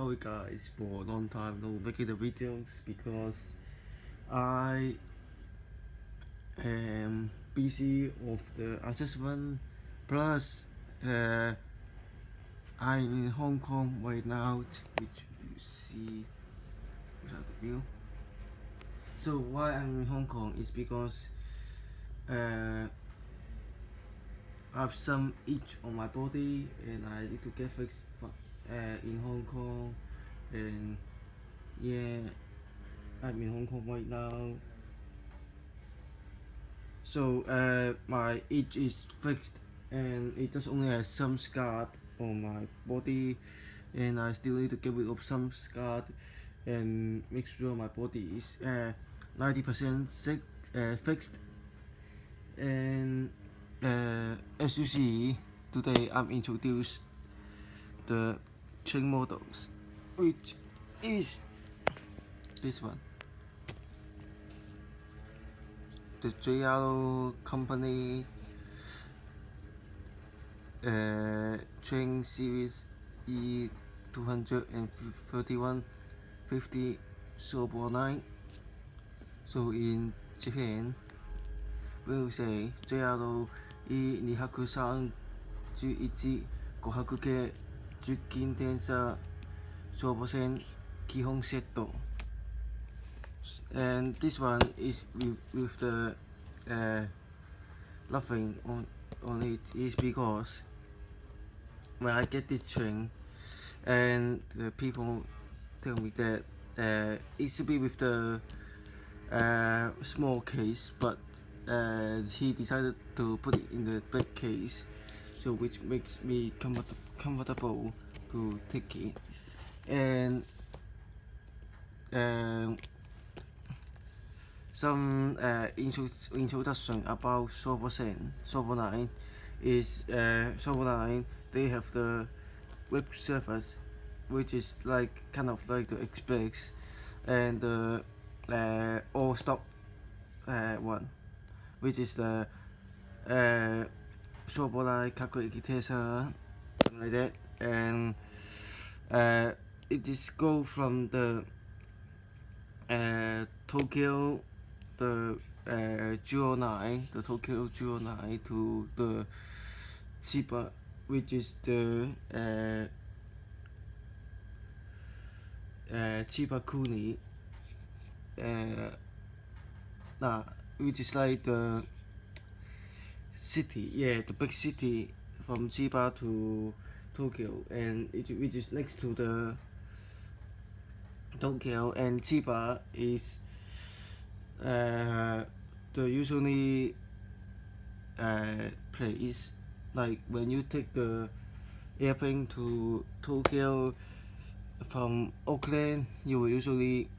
Sorry guys for a long time no making the videos because I am busy of the adjustment, plus I'm in Hong Kong right now, which you see without the view. So why I'm in Hong Kong is because I have some itch on my body and I need to get fixed in Hong Kong. And yeah, I'm in Hong Kong right now. So my itch is fixed and it just only has some scar on my body, and I still need to get rid of some scar and make sure my body is 90% fixed. And as you see, today I'm introduced the chain models, which is this one, the JR company chain series E231 50 Sobu 9. So in Japan, we will say JR E231 500系10金電車消防線基本セット. And this one is with the laughing on it is because when I get this train and the people tell me that it should be with the small case, but he decided to put it in the big case, so which makes me comfortable to take it. And some introduction about Sobo 9 is Sobo 9, they have the web surface, which is like kind of like the Express and the all stop one, which is the Sobo 9 calculator like that. And it is go from the Tokyo, the Jewel 9, the Tokyo Jewel 9 to the Chiba, which is the Chiba Kuni, which is like the city, the big city from Chiba to Tokyo, and which is next to the Tokyo. And Chiba is the usually place, like when you take the airplane to Tokyo from Auckland, you will usually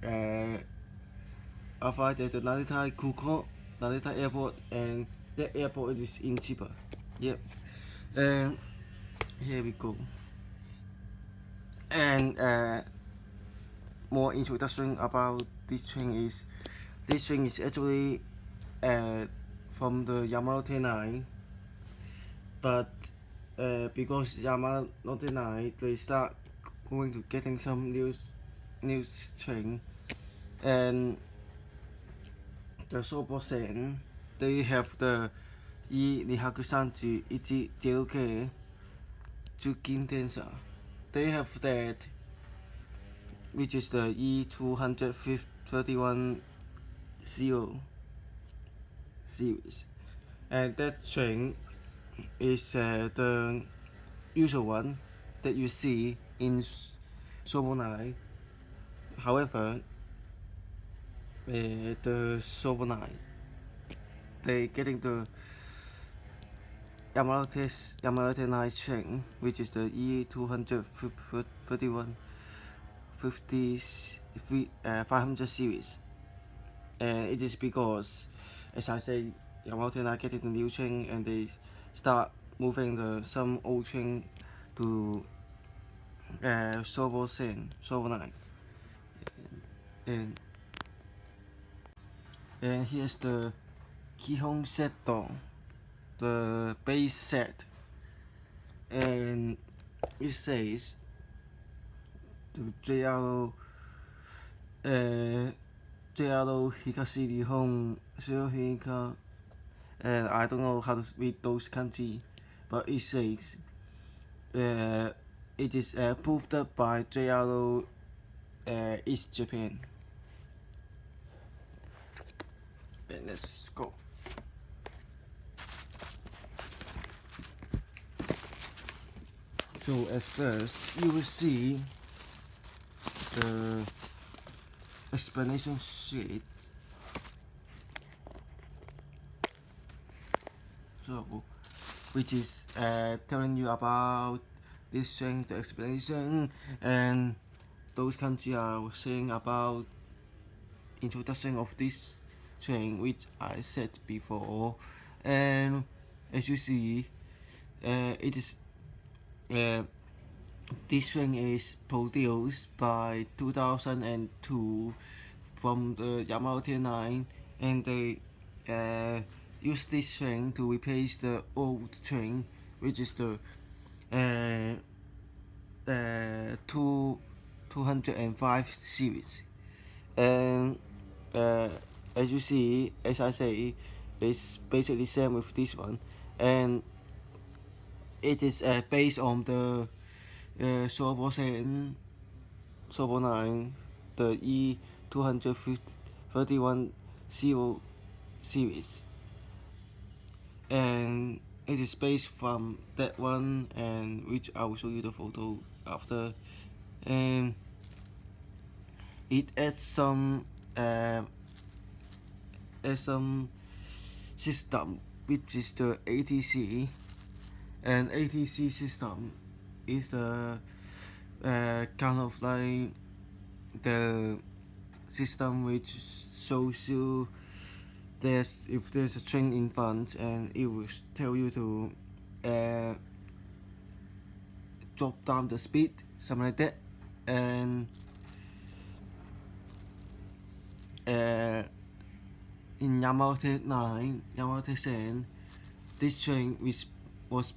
arrive at the Narita airport, and that airport is in Chiba. Yep. And here we go. And more introduction about this train is actually from the Yamanote 9, but because Yamanote 9 they start going to getting some new train, and the Sobo Sen, they have the E231 0K 10金電車. They have that, which is the E231 series, and that train is the usual one that you see in Sobo 9. However, the Sobo 9, they getting the Yamanote 9 train, which is the E231 500 series. And it is because, as I say, Yamanote 9 getting the new train, and they start moving some old train to Sobo 9. And here's the Kihon Setto, the base set, and it says the JR Hikashi Nihon Shohika, and I don't know how to read those kanji, but it says it is proved up by JR East Japan. And let's go. So as first, you will see the explanation sheet. So, which is telling you about this string, the explanation, and those kanji are saying about introduction of this string, which I said before. And as you see, it is this string is produced by 2002 from the Yamanote line, and they use this string to replace the old string, which is the 205 series. And as you see, as I say, it's basically same with this one, and it is based on the Sobu 9, the E231 series, and it is based from that one, and which I will show you the photo after. And it adds some system, which is the ATC, and ATC system is a kind of like the system which shows you if there's a train in front, and it will tell you to drop down the speed, something like that. And in Yamanote 9, Yamanote 10, this train which was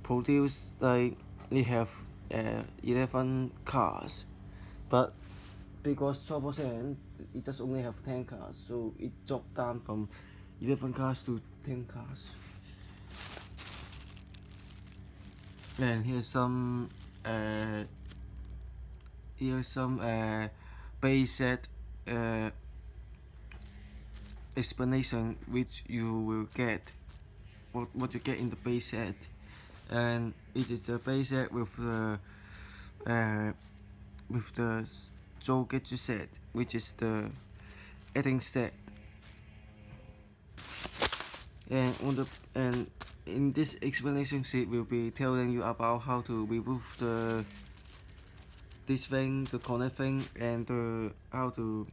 produced like they have 11 cars, but because Sobosen it just only have 10 cars, so it dropped down from 11 cars to 10 cars. And here's some base set explanation which you will get, what you get in the base set. And it is the base set with the Jogetsu set, which is the adding set. And in this explanation sheet, we'll be telling you about how to remove this thing, the connect thing, and how to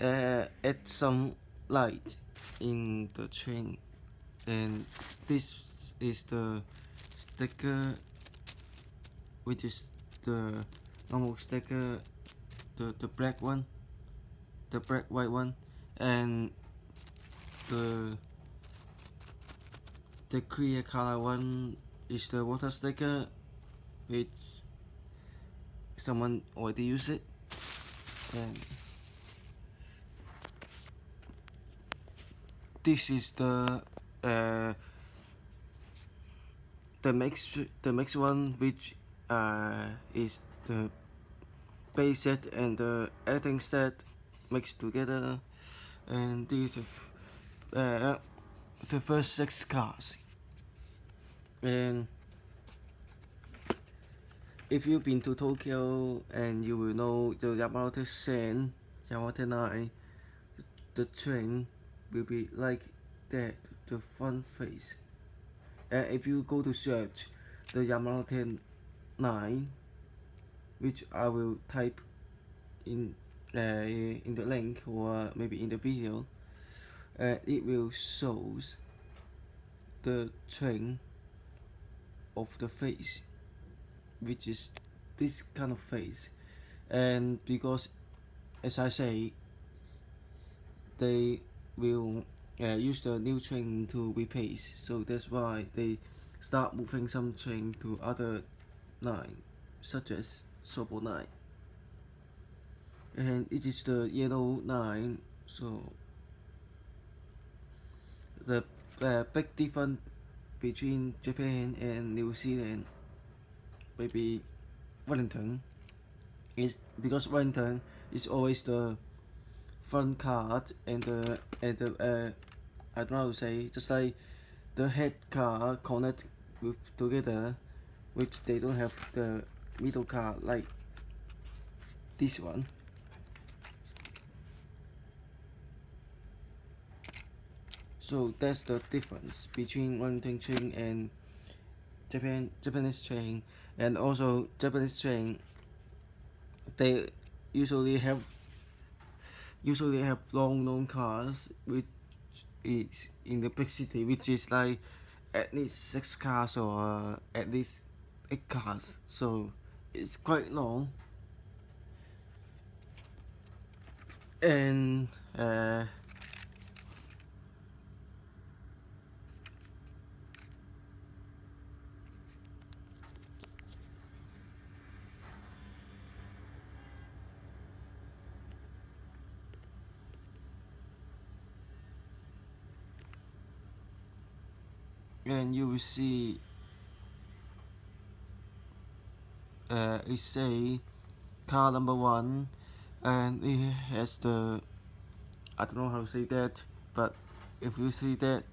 add some light in the train. And this is the sticker, which is the normal sticker, the black one, the black white one, and the clear color one is the water sticker, which someone already used it. And this is the mix one, which is the base set and the adding set mixed together. And these are the first 6 cars. And if you've been to Tokyo, and you will know the Yamanote 10, Yamanote 9, the train will be like that, the front face. And if you go to search the Yamanote 9, which I will type in the link, or maybe in the video, it will shows the train of the face, which is this kind of face. And because, as I say, they will use the new train to replace, so that's why they start moving some train to other line, such as Sobu line. And it is the yellow line, so the big difference between Japan and New Zealand, maybe Wellington, is because Wellington is always the front card and the I don't know how to say, just like the head car connect with together, which they don't have the middle car like this one. So that's the difference between Wellington train and Japanese train. And also Japanese train, they usually have long cars, which is in the big city, which is like at least 6 cars or at least 8 cars. So it's quite long. And you will see it say car number 1, and it has the, I don't know how to say that, but if you see that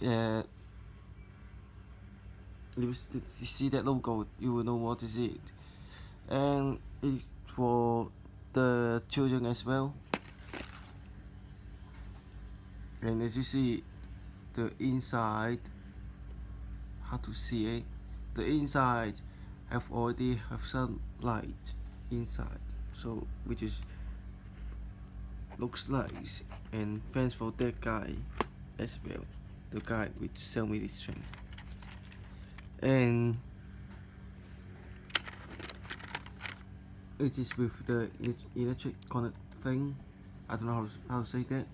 you see that logo, you will know what is it. And it's for the children as well. And as you see, the inside, how to see it, the inside already have some light inside, so which is looks nice. And thanks for that guy as well, the guy which sell me this train. And it is with the electric connect thing, I don't know how to say that.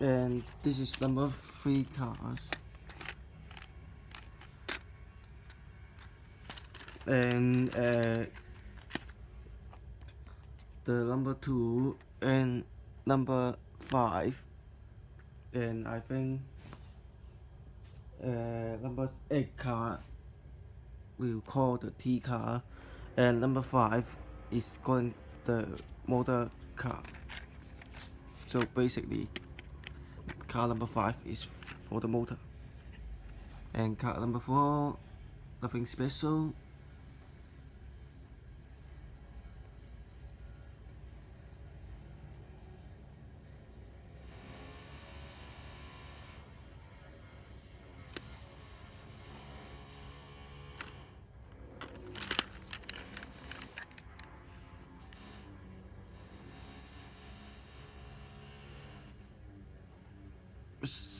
And this is number 3 cars. And the number 2 and number 5, and I think number 8 car we'll call the T car, and number 5 is calling the motor car. So basically car number 5 is for the motor, and car number 4, nothing special.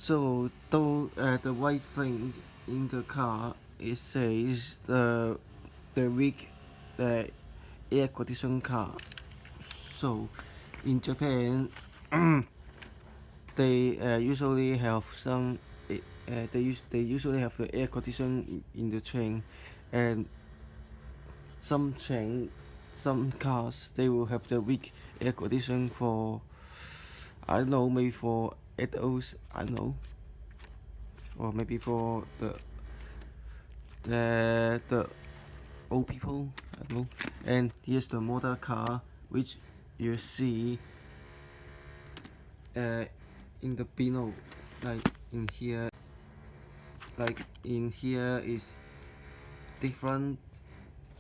So though the white thing in the car, it says the weak air condition car. So in Japan they usually have some they usually have the air condition in the train. And some cars, they will have the weak air condition for, I don't know, maybe for adults, I don't know, or maybe for the old people, I don't know. And here's the motor car, which you see in the below, like in here is different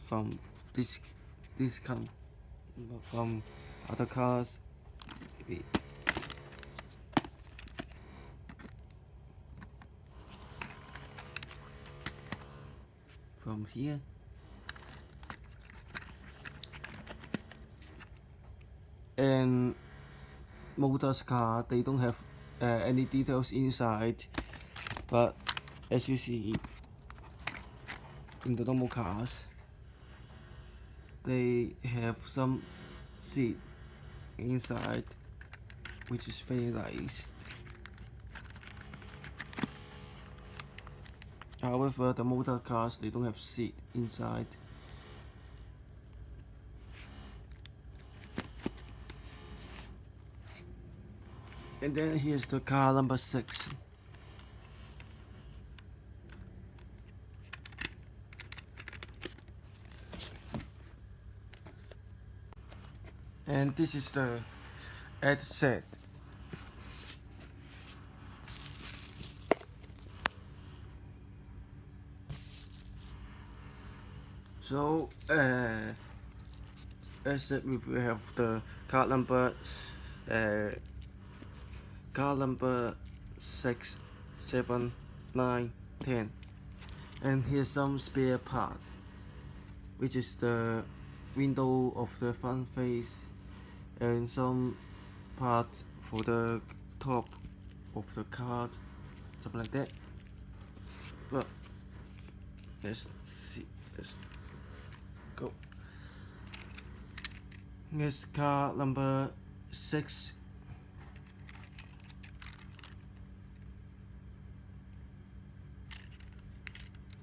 from this kind from other cars. Maybe from here. And motors car, they don't have any details inside, but as you see in the normal cars, they have some seat inside, which is very nice. However, the motor cars, they don't have seat inside. And then here's the car number 6. And this is the ad set. So, as said, we have the car number 6, 7, 9, 10, and here's some spare part, which is the window of the front face and some part for the top of the car, something like that. But let's see, let's go. Here's car number 6.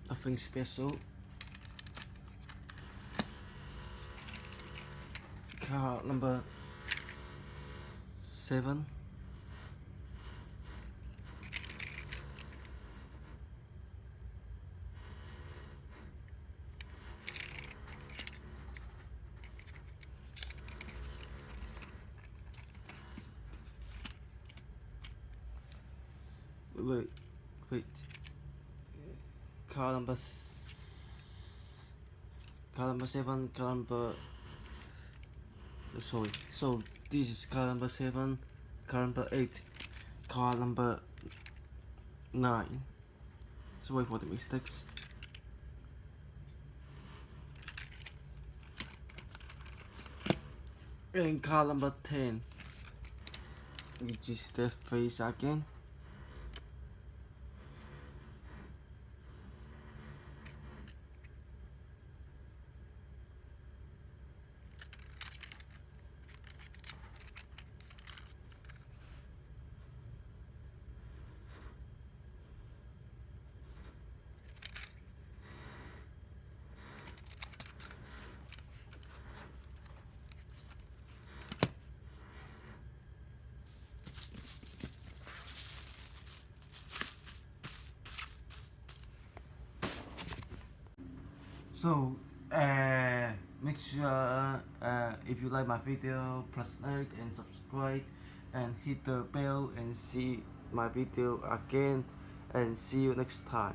Nothing special. Car number 7. Wait. Car number 7. Sorry. So this is car number 7, car number 8, car number 9. Sorry for the mistakes. And car number 10, which is the face again. So make sure if you like my video, press like and subscribe and hit the bell and see my video again, and see you next time.